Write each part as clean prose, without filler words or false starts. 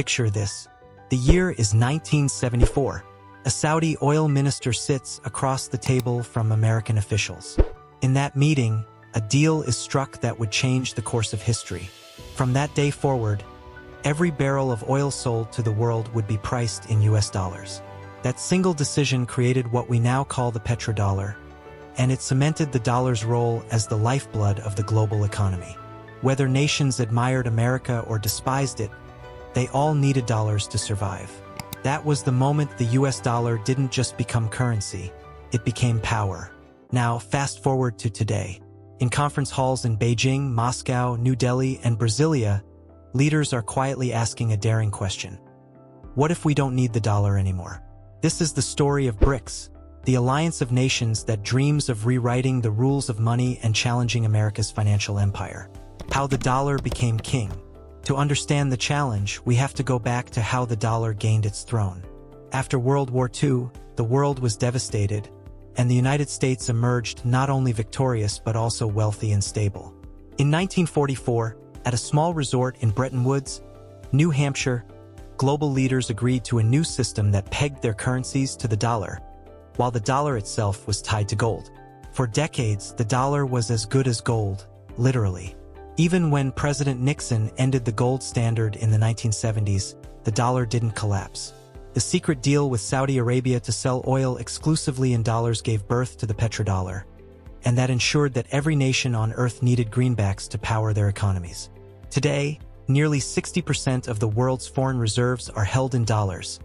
Picture this. The year is 1974. A Saudi oil minister sits across the table from American officials. In that meeting, a deal is struck that would change the course of history. From that day forward, every barrel of oil sold to the world would be priced in US dollars. That single decision created what we now call the petrodollar, and it cemented the dollar's role as the lifeblood of the global economy. Whether nations admired America or despised it, they all needed dollars to survive. That was the moment the US dollar didn't just become currency, it became power. Now, fast forward to today. In conference halls in Beijing, Moscow, New Delhi, and Brasilia, leaders are quietly asking a daring question. What if we don't need the dollar anymore? This is the story of BRICS, the alliance of nations that dreams of rewriting the rules of money and challenging America's financial empire. How the dollar became king. To understand the challenge, we have to go back to how the dollar gained its throne. After World War II, the world was devastated, and the United States emerged not only victorious but also wealthy and stable. In 1944, at a small resort in Bretton Woods, New Hampshire, global leaders agreed to a new system that pegged their currencies to the dollar, while the dollar itself was tied to gold. For decades, the dollar was as good as gold, literally. Even when President Nixon ended the gold standard in the 1970s, the dollar didn't collapse. The secret deal with Saudi Arabia to sell oil exclusively in dollars gave birth to the petrodollar, and that ensured that every nation on Earth needed greenbacks to power their economies. Today, nearly 60% of the world's foreign reserves are held in dollars,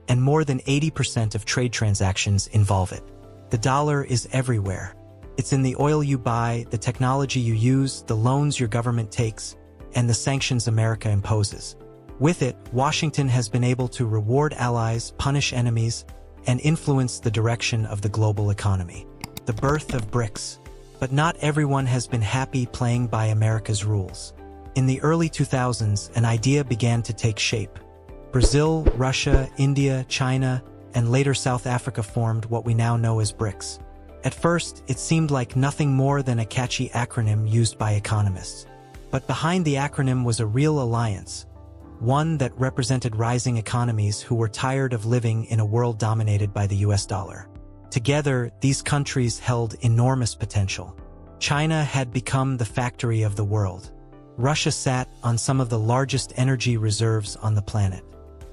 and more than 80% of trade transactions involve it. The dollar is everywhere. It's in the oil you buy, the technology you use, the loans your government takes, and the sanctions America imposes. With it, Washington has been able to reward allies, punish enemies, and influence the direction of the global economy. The birth of BRICS. But not everyone has been happy playing by America's rules. In the early 2000s, an idea began to take shape. Brazil, Russia, India, China, and later South Africa formed what we now know as BRICS. At first, it seemed like nothing more than a catchy acronym used by economists. But behind the acronym was a real alliance, one that represented rising economies who were tired of living in a world dominated by the US dollar. Together, these countries held enormous potential. China had become the factory of the world. Russia sat on some of the largest energy reserves on the planet.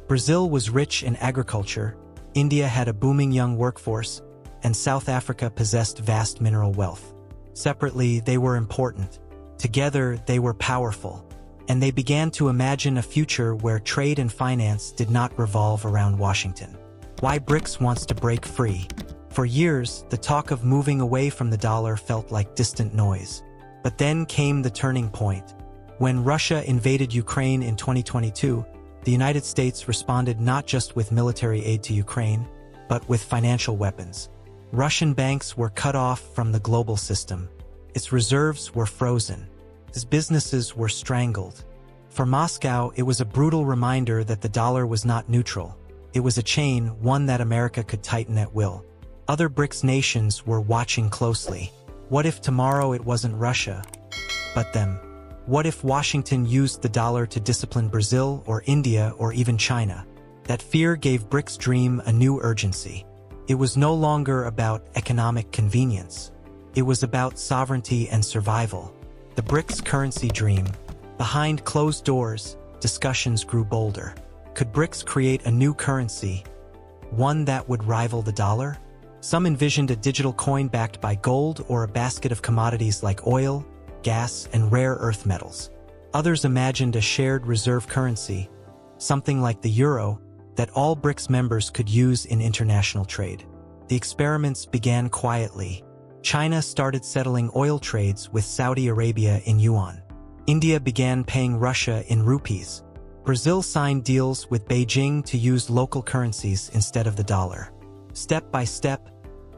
Brazil was rich in agriculture, India had a booming young workforce, and South Africa possessed vast mineral wealth. Separately, they were important. Together, they were powerful. And they began to imagine a future where trade and finance did not revolve around Washington. Why BRICS wants to break free. For years, the talk of moving away from the dollar felt like distant noise. But then came the turning point. When Russia invaded Ukraine in 2022, the United States responded not just with military aid to Ukraine, but with financial weapons. Russian banks were cut off from the global system. Its reserves were frozen. Its businesses were strangled. For Moscow, it was a brutal reminder that the dollar was not neutral. It was a chain, one that America could tighten at will. Other BRICS nations were watching closely. What if tomorrow it wasn't Russia, but them? What if Washington used the dollar to discipline Brazil or India or even China? That fear gave BRICS' dream a new urgency. It was no longer about economic convenience. It was about sovereignty and survival. The BRICS currency dream. Behind closed doors, discussions grew bolder. Could BRICS create a new currency, one that would rival the dollar? Some envisioned a digital coin backed by gold or a basket of commodities like oil, gas, and rare earth metals. Others imagined a shared reserve currency, something like the euro, that all BRICS members could use in international trade. The experiments began quietly. China started settling oil trades with Saudi Arabia in yuan. India began paying Russia in rupees. Brazil signed deals with Beijing to use local currencies instead of the dollar. Step by step,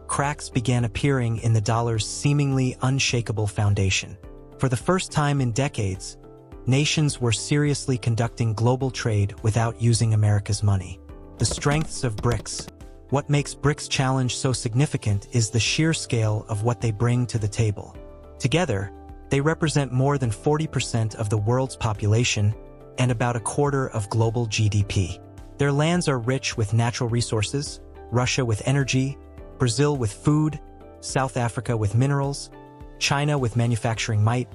cracks began appearing in the dollar's seemingly unshakable foundation. For the first time in decades, nations were seriously conducting global trade without using America's money. The strengths of BRICS. What makes BRICS' challenge so significant is the sheer scale of what they bring to the table. Together, they represent more than 40% of the world's population and about a quarter of global GDP. Their lands are rich with natural resources, Russia with energy, Brazil with food, South Africa with minerals, China with manufacturing might,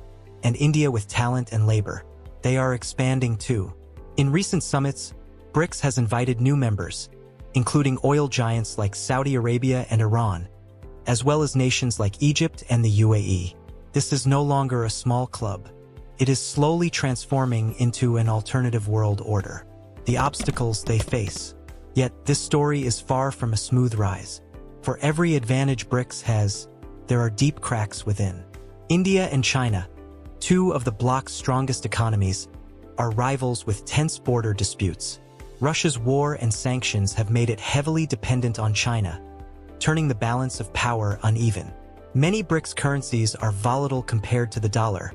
and India with talent and labor. They are expanding too. In recent summits, BRICS has invited new members, including oil giants like Saudi Arabia and Iran, as well as nations like Egypt and the UAE. This is no longer a small club. It is slowly transforming into an alternative world order. The obstacles they face. Yet this story is far from a smooth rise. For every advantage BRICS has, there are deep cracks within. India and China, two of the bloc's strongest economies, are rivals with tense border disputes. Russia's war and sanctions have made it heavily dependent on China, turning the balance of power uneven. Many BRICS currencies are volatile compared to the dollar,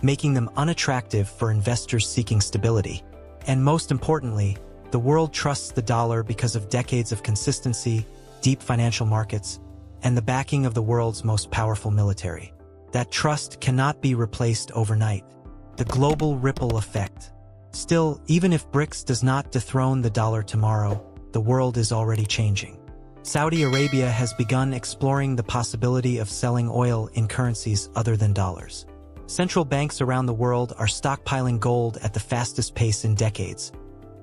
making them unattractive for investors seeking stability. And most importantly, the world trusts the dollar because of decades of consistency, deep financial markets, and the backing of the world's most powerful military. That trust cannot be replaced overnight. The global ripple effect. Still, even if BRICS does not dethrone the dollar tomorrow, the world is already changing. Saudi Arabia has begun exploring the possibility of selling oil in currencies other than dollars. Central banks around the world are stockpiling gold at the fastest pace in decades,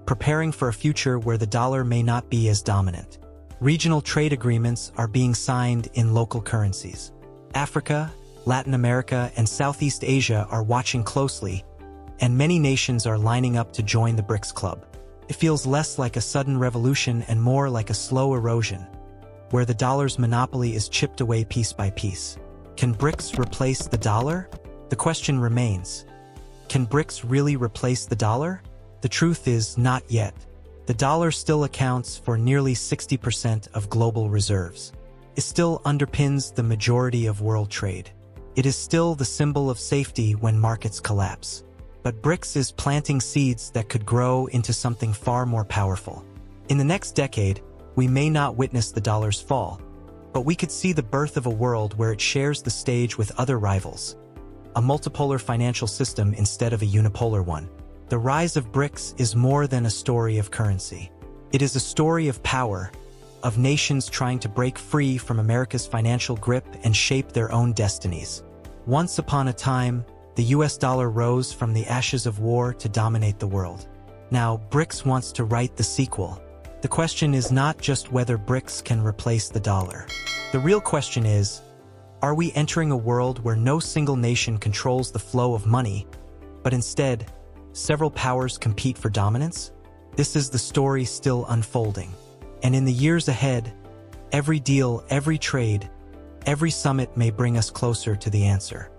preparing for a future where the dollar may not be as dominant. Regional trade agreements are being signed in local currencies. Africa, Latin America, and Southeast Asia are watching closely, and many nations are lining up to join the BRICS club. It feels less like a sudden revolution and more like a slow erosion, where the dollar's monopoly is chipped away piece by piece. Can BRICS replace the dollar? The question remains. Can BRICS really replace the dollar? The truth is, not yet. The dollar still accounts for nearly 60% of global reserves. It still underpins the majority of world trade. It is still the symbol of safety when markets collapse. But BRICS is planting seeds that could grow into something far more powerful. In the next decade, we may not witness the dollar's fall, but we could see the birth of a world where it shares the stage with other rivals. A multipolar financial system instead of a unipolar one. The rise of BRICS is more than a story of currency. It is a story of power, of nations trying to break free from America's financial grip and shape their own destinies. Once upon a time, the US dollar rose from the ashes of war to dominate the world. Now, BRICS wants to write the sequel. The question is not just whether BRICS can replace the dollar. The real question is, are we entering a world where no single nation controls the flow of money, but instead, several powers compete for dominance? This is the story still unfolding. And in the years ahead, every deal, every trade, every summit may bring us closer to the answer.